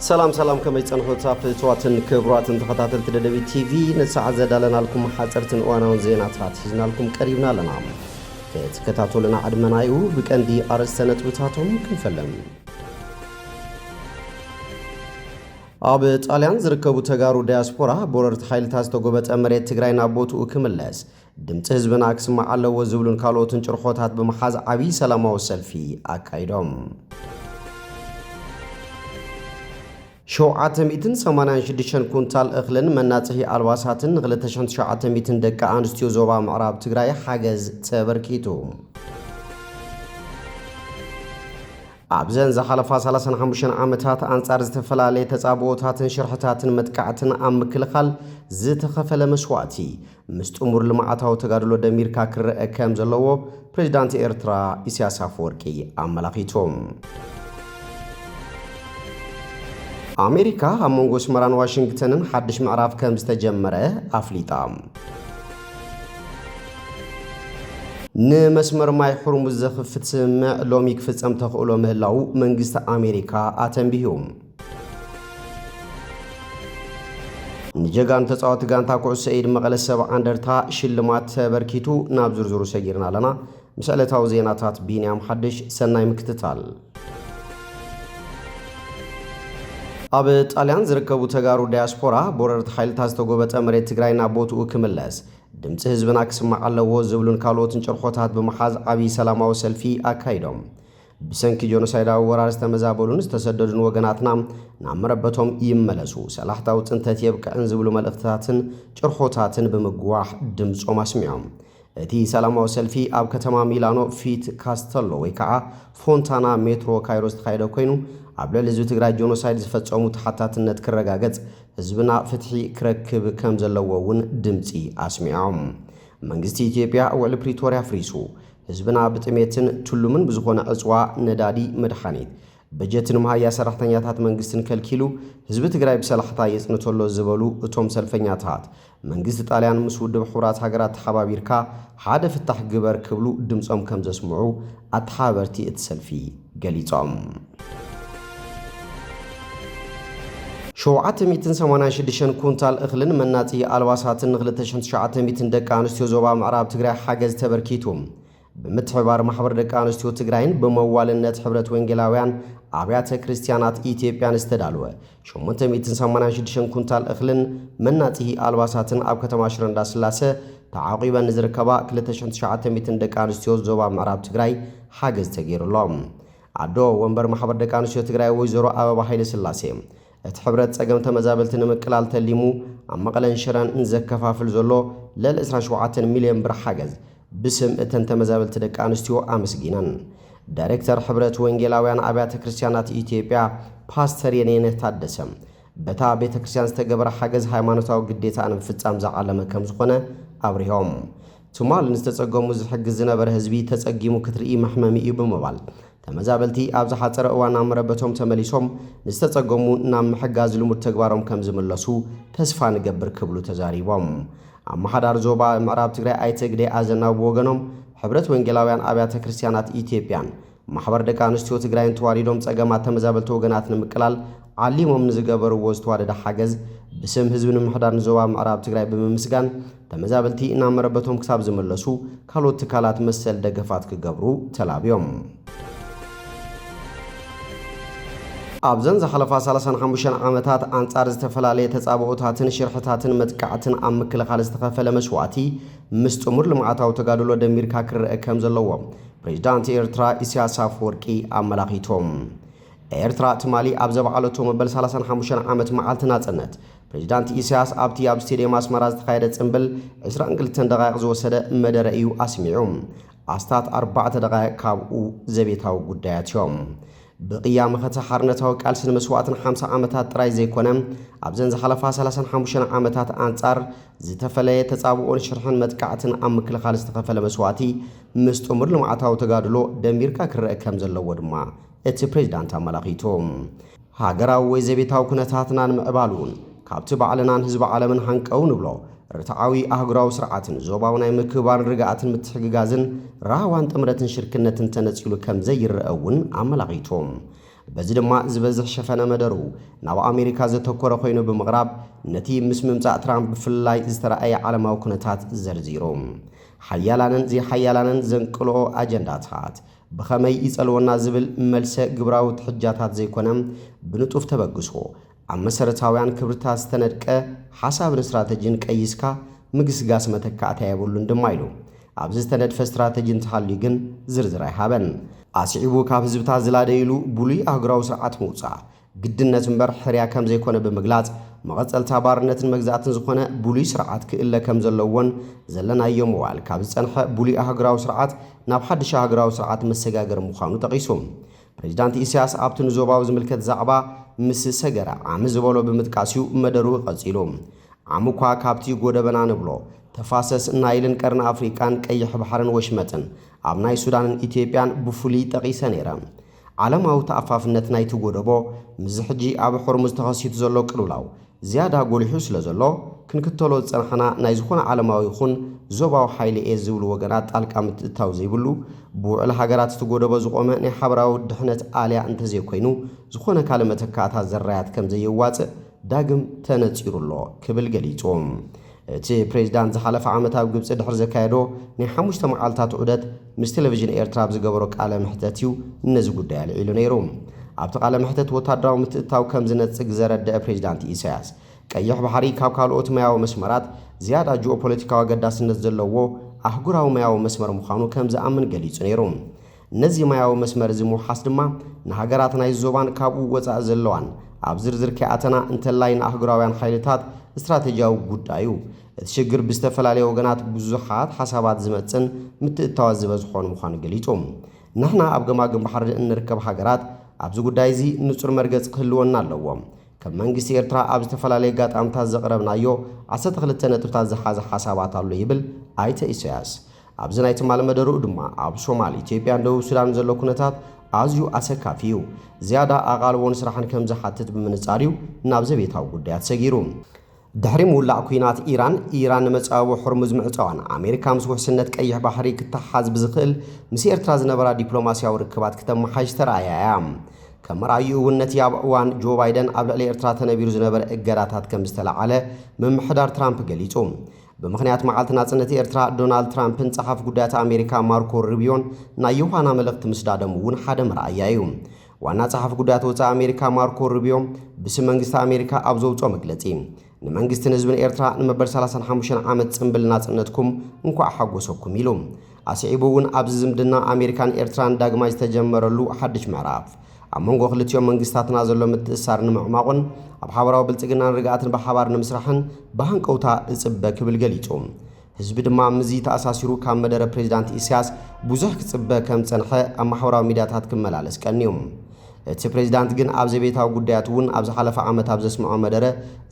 سلام كما يتصنحوا تافلتواتن كبراتن تخطاتل تدبي تي في نسعى زدالنا لكم حاصرتن وانا زينات راتحنا لكم قريبنا لنا تكتاتوا لنا عدمنايو بكندي ارسنت بتاتهم كنفلم اب ጣሊያን ዝርከቡ ተጋሩ ዲያስፖራ ቦረርት ኃይል ታስተጎበጠ መሬት ትግራይና ቦቱ ክምለስ ድምጽ ህዝብና አክስማ አለው ዝብሉን ካሎትን ጭርሖታት በመሐዝ አቢ ሰላማው ሰልፊ አካይዶም ሸውዓተሚትን 86 ኩንታል እኽልን መናጽሂ አልባሳትን 2900 ደቂ አንስትዮ ዞባ ምዕራብ ትግራይ ሓገዝ ተበርኪቱ አብዘን ዘሐለፋ 35 ዓመታት አንጻር ዝተፈላለየ ተጻቦታትን ሽርሕታትን መጥቃዕትን አምክልኻል ዝተኸፈለ መስዋዕቲ ምስጥሙር ልማዓታው ተጋድሎ ደሚርካ ክረአ ከም ዘለዎ ፕሬዝዳንት ኤርትራ ኢሳያስ አፈወርቂ አመላኺቶም አሜሪካ አሞንጎስ መራን ዋሽንግተንን ሐድሽ ምዕራፍ ከም ዝተጀመረ አፍሊጣ ንመስመር ማይ ሕርሙዝ ዘኽፍት ስምዕ ሎሚ ክፍጸም ተኽእሎ ምህላው መንግስቲ አሜሪካ አተንቢሁም ንጀጋን ተጻወት ጋንታ ኩዕሶ ኢድ መቐለ ሰብዓ እንደርታ ሽልማት ተበርኪቱ ናብ ዝርዝሩ ሰጊርና ኣለና ምስዕለታዊ ዜናታት ቢንያም ሐድሽ ሰናይ ምክትታል ኣብ ጣልያን ዝርከቡ ተጋሩ ዲያስፖራ ቦረርት ኃይል ታስተጎበጠ መሬት ትግራይና ቦቱ ክምለስ ድምጽ ህዝብና ክስማዕ ኣለዎ ዝብሉን ካልኦትን ጭርሖታት በመሐዝ አቢ ሰላማው ሰልፊ አካይዶም ብሰንኪ ጆኖሳይዳዊ ወራር ዝተመዛበሉን ዝተሰደዱን ወገናትና ናመረበቶም ይመለሱ ሰላሕታው ጽንተት የብቅዕን ዝብሉ መልእኽታትን ጭርሖታትን በመግዋሕ ድምጾም አስሚዖም እቲ ሰላማው ሰልፊ ኣብ ከተማ ሚላኖ ፊት ካስተሎ ወይ ከዓ ፎንታና ሜትሮ ካይሮስ ተካይደ ኮይኑ ኣብ ልዕሊ ህዝቢ ትግራይ ጆኖሳይድ ዝፈጸሙ ተሓታትነት ክረጋገጽ ህዝብና ፍትሒ ክረክብ ከም ዘለዎ እውን ድምጺ አስሚዖም መንግስቲ ኢትዮጵያ ውዕሊ ፕሪቶሪያ ፍሪሱ ህዝብና ብጥሜትን ትሉምን ብዝኾነ ዕጽዋ ነዳዲ መድሓኒት በጀትን መሃያ ሰራሕተኛታት መንግስትን ከልኪሉ ህዝቢ ትግራይ ብሰላሕታ የጽንተሎ ዝበሉ እቶም ሰልፈኛታት መንግስቲ ጣልያን ምስ ውድብ ሕቡራት ሃገራት ተሓባቢርካ ሓደ ፍታሕ ግበር ክብሉ ድምጾም ከም ዘስምዑ ኣተሓባበርቲ እቲ ሰልፊ ገሊጾም 786 ኩንታል እኽልን መናጽሂ አልባሳትን 2900 ደቂ አንስትዮ ዞባ ምዕራብ ትግራይ ሓገዝ ተበርኪቱ ብምትሕባር ማሕበር ደቂ አንስትዮ ትግራይን በመዋልነት ሕብረት ወንጌላውያን አብያተ ክርስቲያናት ኢትዮጵያን ዝተዳልወ 886 ኩንታል እኽልን መናጽሂ አልባሳትን ኣብ ከተማ ሽረ እንዳስላሴ ተዓቂበን ዝርከባ 2900 ደቂ አንስትዮ ዞባ ምዕራብ ትግራይ ሓገዝ ተገይሩሎም አዶ ወንበር ማሕበር ደቂ አንስትዮ ትግራይ ወይዘሮ አበባ ኃይለ ስላሴ እቲ ሕብረት ጸገም ተመዛበልቲ ንምቅላል ተሊሙ ኣብ መቐለን ሽረን እንዘከፋፍል ዘሎ ለል 27 ሚልዮን ብር ሓገዝ ብስም እተን ተመዛበልቲ ደቂ አንስትዮ አመስጊነን ዳይሬክተር ሕብረት ወንጌላውያን አብያተ ክርስቲያናት ኢትዮጵያ ፓስተር የኔነ ታደሰ በታ ቤተ ክርስቲያን ዝተገበረ ሓገዝ ሃይማኖታዊ ግዴታን ፍጻም ዘዓለመ ከም ዝኾነ አብሪሆም ትማል ንስተጸገሙ ዝሕግዝ ዝነበረ ህዝቢ ተጸጊሙ ክትርኢ መሕመሚ እዩ ብምባል ተመዛበልቲ ኣብ ዝሓፀረ እዋን አመረበቶም ተመሊሶም ንስተጸገሙ ናብ ምሕጋዝ ልሙድ ተግባሮም ከም ዝምለሱ ተስፋ ንገብር ክብሉ ተዛሪቦም ኣብ ማሕዳር ዞባ ምዕራብ ትግራይ ኣይተግዴ ኣዘናው ወገኖም ሕብረት ወንጌላውያን አብያተ ክርስቲያናት ኢትዮጵያን ማሕበር ደቂ አንስትዮ ትግራይን ተዋሪዶም ጸገማት ተመዛበልቲ ወገናት ንምቅላል ዓሊሞም ንዝገበርዎ ዝተዋደደ ሓገዝ ብስም ህዝቢ ንምሕዳር ዞባ ምዕራብ ትግራይ ብምምስጋን ተመዛበልቲ እናመረበቶም ክሳብ ዝመለሱ ካልኦት ትካላት መሰል ደገፋት ክገብሩ ተላብዮም ኣብዘን ዝሐለፋ 35 ዓመታት አንጻር ዝተፈላለየ ተጻቦታትን ሽርሕታትን መጥቃዕትን ኣብ ምክልኻል ዝተኸፈለ መስዋዕቲ ምስጥሙር ልማዓታዊ ተጋድሎ ደሚርካ ክረአ ከም ዘለዎ ፕሬዝዳንት ኤርትራ ኢሳያስ አፈወርቂ አመላኺቶም ኤርትራ ትማሊ ኣብ ዘበዓለቶ መበል 35 ዓመት መዓልቲ ናጽነት ፕሬዝዳንት ኢሳያስ ኣብቲ ኣብ ስቴድየም አስመራ ዝተኻየደ ጽምብል 22 ደቂቕ ዝወሰደ መደረ እዩ አስሚዑ ኣስታት 4 ደቂቕ ካብኡ ዘቤታዊ ጉዳያት እዮም بقيام خط حرنته وكالسن مسواتن 50 ዓመታት ጥራይ ዘይኮነ ኣብዘን ዝሐለፋ 35 ዓመታት አንጻር ዝተፈለየ ተጻብኦን ሽርሕን መጥቃዕትን ኣብ ምክልኻል ዝተኸፈለ መስዋዕቲ ምስጥሙር ልማዓታዊ ተጋድሎ ደሚርካ ክረአ ከም ዘለዎ ድማ እቲ ፕሬዝዳንት አመላኺቶም ሃገራዊ ወይ ዘቤታዊ ኩነታትናን ምዕባሉን ካብቲ ባዕልናን ህዝቢ ዓለምን ሃንቀው ንብሎ ርትዓዊ አህጉራዊ ስርዓትን ዞባው ናይ ምክባር ርግኣትን ምትሕግጋዝን ራዋን ጥምረትን ሽርክነትን ተነጽሉ ከም ዘይረአውን አመላኺቶም በዚ ድማ ዝበዝሕ ሸፈነ መደሩ ናብ ኣሜሪካ ዘተኮረ ኮይኑ ብምቕራብ ነቲ ምስ ምምጻእ ትራምፕ ብፍላይ ዝተረኣየ ዓለማዊ ኩነታት ዘርዚሮም ሓያላንን ዘይሓያላንን ዘንቅልኦ ኣጀንዳታት ብኸመይ ይጸልወና ዝብል መልሰ ግብራዊ ትሕጃታት ዘይኮነም ብንጡፍ ተበግሶ ኣብ መሰረታውያን ክብርታት ዝተነድቀ ሓሳብን ስትራቴጂን ቀይስካ ምግስጋስ መተካእታ የብሉን ድማ ኢሉ ኣብዚ ዝተነድፈ ስትራቴጂ እንተሃልዩ ግን ዝርዝር ኣይሃበን ኣስዒቡ ካብ ህዝብታት ዝላደይሉ ብሉይ ኣህጉራዊ ስርዓት ምውፃእ ግድነት እምበር ሕርያ ከም ዘይኮነ ብምግላጽ መቐጸልታ ባርነትን መግዛእትን ዝኾነ ብሉይ ስርዓት ክእለ ከም ዘለዎን ዘለናዮ ምዋል ካብ ዝጸንሐ ብሉይ ኣህጉራዊ ስርዓት ናብ ሓድሽ ኣህጉራዊ ስርዓት መሰጋገር ምዃኑ ጠቒሱ ፕሬዚዳንት ኢሳያስ ኣብቲ ንዞባዊ ዝምልከት ዛዕባ ምስ ሰገረ ዓሚ ዝበሎ ብምጥቃስዩ መደሩ ቀጺሉ ዓሚ እኳ ካብቲ ጎደበና ንብሎ ተፋሰስ ናይልን ቀርኒ ኣፍሪቃን ቀይሕ ባሕርን ወሽመጥን ኣብ ናይ ሱዳንን ኢትዮጵያን ብፍሉይ ጠቒሰ ነይረ ዓለማዊ ተኣፋፍነት ናይቲ ጎደቦ ምስ ሕጂ ኣብ ሕርሙዝ ተኸሲቱ ዘሎ ቅልውላው ዝያዳ ጎሊሑ ስለ ዘሎ ክንክተሎ ዝጸንሐና ናይ ዝኾነ ዓለማዊ ይኹን ዞባዊ ሓይሊ እየ ዝብሉ ወገናት ጣልቃ ምትእታው ዘይብሉ ብውዕል ሃገራት እቲ ጎደቦ ዝቖመ ናይ ሓበራዊ ድሕነት ኣልያ እንተዘይኮይኑ ዝኾነ ካልእ መተካእታት ዘራያት ከም ዘየዋፅእ ዳግም ተነጺሩሎ ክብል ገሊጾም እቲ ፕሬዚዳንት ዝሓለፈ ዓመት ኣብ ግብፂ ድሕሪ ዘካየዶ ናይ 5 መዓልታት ዑደት ምስ ቴሌቪዥን ኤርትራ ብዝገበሮ ቃለ ምሕተት እዩ ነዚ ጉዳይ ኣልዒሉ ነይሩ ኣብቲ ቃለ ምሕተት ወታደራዊ ምትእታው ከም ዝነጽግ ዘረድአ ፕሬዚዳንት ኢሳያስ ቀይሕ ባሕሪ ካብ ካልኦት ማያዊ መስመራት ዝያዳ ጂኦፖለቲካዊ ኣገዳስነት ዘለዎ ኣህጉራዊ ማያዊ መስመር ምዃኑ ከም ዝኣምን ገሊጹ ነይሩ ነዚ ማያዊ መስመር ዝምውሓስ ድማ ንሃገራት ናይ ዞባን ካብኡ ወፃእ ዘለዋን ኣብ ዝርዝር ከኣተና እንተላይ ንኣህጉራውያን ሓይልታት استراتيجياዊ ጉዳዩ እቲ ሽግር ብዝተፈላለየ ወገናት ብዙሓት ሓሳባት ዝመጽን ምትእታዋት ዝበዝሖን ምዃኑ ገሊጾም ንሕና ኣብ ገማግም ባሕሪ እንርከብ ሃገራት ኣብዚ ጉዳይ እዚ ንጹር መርገጽ ክህልወና ኣለዎም ከም መንግስቲ ኤርትራ ኣብ ዝተፈላለዩ ጋጣምታት ዘቕረብናዮ 12 ነጥብታት ዝሓዘ ሓሳባት ኣሎ ይብል ኣይተ ኢሳያስ ኣብዚ ናይ ትማል መደሩ ድማ ኣብ ሶማሊ ኢትዮጵያን ደቡብ ሱዳን ዘሎ ኩነታት ኣዝዩ ኣሰካፊ እዩ ዝያዳ ኣቓልቦን ስራሕን ከም ዝሓትት ብምንጻርዩ ናብ ዘቤታዊ ጉዳያት ሰጊሩ ድሕሪ ምውላዕ ኩናት ኢራን ንመጻወ ሕርሙዝ ምዕጻዋን ኣሜሪካ ምስ ውሕስነት ቀይሕ ባሕሪ ክትሓዝ ብዝኽእል ምስ ኤርትራ ዝነበራ ዲፕሎማስያዊ ርክባት ከተመሓይሽ ተረኣያ ከም ራእዩ እውን ነቲ ኣብ እዋን ጆ ባይደን ኣብ ልዕሊ ኤርትራ ተነቢሩ ዝነበረ እገዳታት ከም ዝተለዓለ ምምሕዳር ትራምፕ ገሊጹ በምክንያት መዓልቲ ናጽነት ኤርትራ ዶናልድ ትራምፕን ጸሓፍ ጉዳያት ኣሜሪካ ማርኮ ሩቢዮን ናይ ዮሐና መልእኽቲ ምስዳደሙ እውን ሓደ መርኣያ እዩ ዋና ጸሓፍ ጉዳያት ወጻኢ ኣሜሪካ ማርኮ ሩቢዮ ብስም መንግስቲ ኣሜሪካ ኣብ ዘውፅኦ መግለጺ ንመንግስትን ህዝብን ኤርትራ ንመበል 35 ዓመት ጽምብል ናጽነትኩም እንኳ ሓጎሰኩም ኢሉ ኣስዒቡ እውን ኣብ ዝምድና ኣሜሪካን ኤርትራን ዳግማይ ዝተጀመረሉ ሓድሽ ምዕራፍ ኣብ መንጎ ክልቲኦም መንግስታትና ዘሎ ምትእስሳር ንምዕማቑን ኣብ ሓበራዊ ብልጽግናን ርግኣትን ብሓባር ንምስራሕን ብሃንቀውታ እጽበ ክብል ገሊጹ ህዝቢ ድማ ምዚ ተኣሳሲሩ ካብ መደረ ፕሬዚዳንት ኢሳያስ ብዙሕ ክጽበ ከም ጸንሐ ኣብ ማሕበራዊ ሚድያታት ክመላለስ ቀኒዮም እቲ ፕሬዚዳንት ግን ኣብ ዘቤታዊ ጉዳያት እውን ኣብ ዝሓለፈ ዓመት ኣብ ዘስምዖ መደረ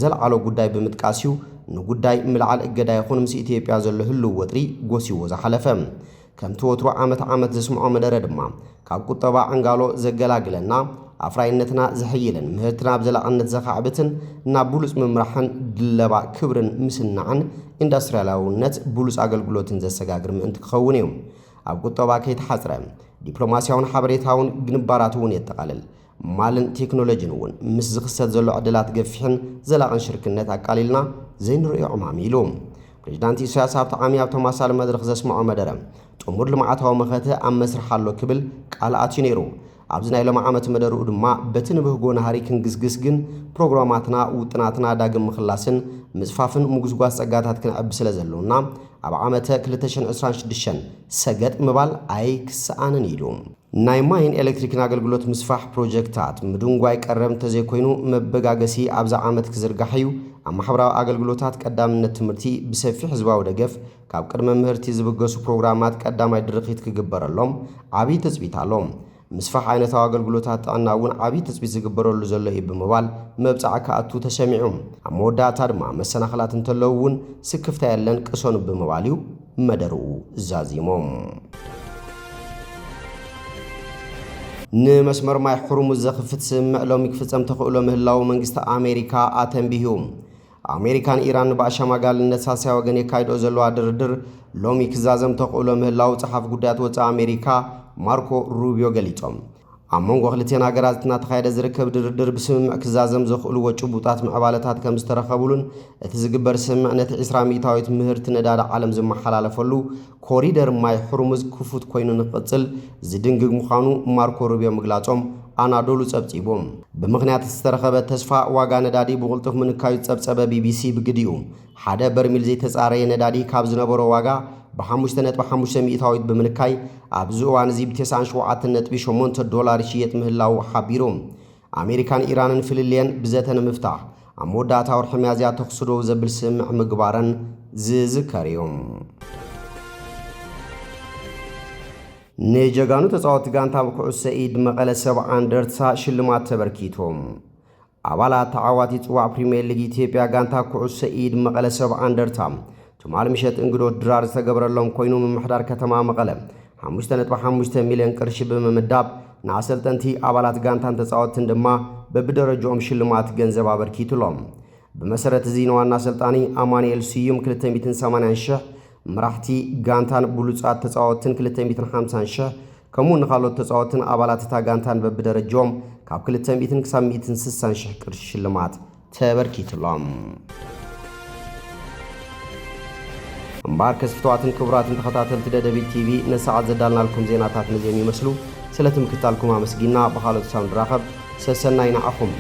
ዘለዓሎ ጉዳይ ብምጥቃስዩ ንጉዳይ ምልዓል እገዳ ይኹን ምስ ኢትዮጵያ ዘሎ ህልው ወጥሪ ጎሲዎ ዝሓለፈ ከምቲ ወትሮ ዓመት ዘስምዖ መደረ ድማ ካብ ቁጠባ ዕንጋሎ ዘገላግለና ኣፍራይነትና ዝሕይልን ምህርትና ብዘላቕነት ዘኻዕብትን ናብ ብሉጽ ምምራሕን ድለባ ክብርን ምስናዕን ኢንዱስትርያላውነት ብሉጽ ኣገልግሎትን ዘሰጋግር ምእንቲ ክኸውን እዩ ኣብ ቁጠባ ከይተሓጽረ ዲፕሎማስያውን ሓበሬታውን ግንባራት እውን የጠቃልል ማልን ቴክኖሎጂን እውን ምስ ዝኽሰት ዘሎ ዕድላት ገፊሕን ዘላቕን ሽርክነት ኣቃሊልና ዘይንሪኦ ዕማሚ ኢሉ ፕሬዚዳንት ኢሳያስ ኣብቲ ዓሚ ኣብ ተመሳሳሊ መድረኽ ዘስምዖ መደረ ጥሙር ልምዓታዊ መኸተ ኣብ መስርሕ ኣሎ ክብል ቃል ኣትዩ ነይሩ ኣብዚ ናይ ሎማ ዓመት መደረኡ ድማ በቲ ንብህጎ ናሃሪ ክንግስግስ ግን ፕሮግራማትና ውጥናትና ዳግም ምኽላስን ምጽፋፍን ሙጉዝጓዝ ጸጋታት ክንዕቢ ስለ ዘለውና ኣብ ዓመተ 2026 ሰገጥ ምባል ኣይ ክሰኣንን ኢሉ ናይ ማይን ኤሌክትሪክን ኣገልግሎት ምስፋሕ ፕሮጀክታት ምድንጓይ ቀረብ እንተዘይኮይኑ መበጋገሲ ኣብዛ ዓመት ክዝርጋሕ እዩ ኣብ ማሕበራዊ ኣገልግሎታት ቀዳምነት ትምህርቲ ብሰፊሕ ህዝባዊ ደገፍ ካብ ቅድመ ምህርቲ ዝብገሱ ፕሮግራማት ቀዳማይ ድርኺት ክግበረሎም ዓብይ ተጽቢት ኣሎ ምስፋሕ ዓይነታዊ ኣገልግሎታት ጥዕና እውን ዓብይ ተጽቢት ዝግበረሉ ዘሎ እዩ ብምባል መብጻዕ ከኣቱ ተሰሚዑ ኣብ መወዳእታ ድማ መሰናኽላት እንተለው እውን ስክፍታ የለን ቅሶን ብምባል እዩ መደርኡ ዛዚሞም ንመስመር ማይ ሕርሙዝ ዘኽፍት ስምምዕ ሎሚ ክፍጸም ተኽእሎ ምህላው መንግስቲ ኣሜሪካ ኣተንቢሁ ኣሜሪካን ኢራን ብኣሸማጋልነት ሳልሳይ ወገን የካይድኦ ዘለዋ ድርድር ሎሚ ክዛዘም ተኽእሎ ምህላው ጸሓፍ ጉዳያት ወጻኢ ኣሜሪካ ማርኮ ሩቢዮ ገሊጾም አሞን ወኽልቴና ገራዝትና ተኻይደ ዝርከብ ድርድር ብስምምዕ ክዛዘም ዘኽእሉ ወጭቡጣት ምዕባለታት ከም ዝተረኸቡሉን እቲ ዝግበር ስምምዕነት 20 ሚታዊት ምህርቲ ነዳዲ ዓለም ዝመሓላለፈሉ ኮሪደር ማይ ሕርሙዝ ክፉት ኮይኑ ንቕጽል ዝድንግግ ምዃኑ ማርኮ ሩቢዮ ምግላጾም አናዶሉ ጸብጺቦም ብምኽንያት ዝተረኸበ ተስፋ ዋጋ ነዳዲ ብቁልጡፍ ምንካዩ ጸብጸበ ቢቢሲ ብግዲኡ ሓደ በርሚል ዘይተጻረየ ነዳዲ ካብ ዝነበሮ ዋጋ ብ5.5 ሚታዊት ብምንካይ ኣብ ዝእዋን እዚ ብ97.8 ዶላር ይሽየጥ ምህላው ሓቢሮም ኣሜሪካን ኢራንን ፍልልየን ብዘተ ንምፍታሕ ኣብ መወዳእታ ወርሒ ሚያዝያ ተኽስዶ ዘብል ስምምዕ ምግባረን ዝዝከር እዮም ነጀጋኑ ተጻወት ጋንታ ብኩዕሶ ኢድ መቐለ 70 እንደርታ ሽልማት ተበርኪቶም አባላት ተዓዋቲ ጽዋዕ ፕሪሚየር ሊግ ኢትዮጵያ ጋንታ ኩዕሶ ኢድ መቐለ 70 እንደርታ ትማል ምሸት እንግዶት ድራር ዝተገበረሎም ኮይኑ ምምሕዳር ከተማ መቐለ 5.5 ሚልዮን ቅርሺ በመመዳብ ንኣሰልጠንቲ አባላት ጋንታን ተጻወትን ድማ በብደረጃኦም ሽልማት ገንዘብ አበርኪቱሎም በመሰረት እዚ ዋና አሰልጣኒ አማኑኤል ስዩም 280 ሺህ ምራሕቲ ጋንታን ብሉጻት ተጻወትን 250 ሺህ ከምኡን ካልኦት ተጻወትን አባላት እታ ጋንታን በብደረጃኦም ካብ 200 ክሳብ 160 ሺህ ቅርሺ ሽልማት ተበርኪቱሎም እምባር ከስፍቷትን ክብራትን ተኸታተልቲ ደደቢት ቲቪ ነሰዓት ዘዳልናልኩም ዜናታት ነዚህም ይመስሉ ስለትምክታልኩም አመስጊና በኻሎት ሳውንድ ራኸብ ሰሰናይ ንዓኹም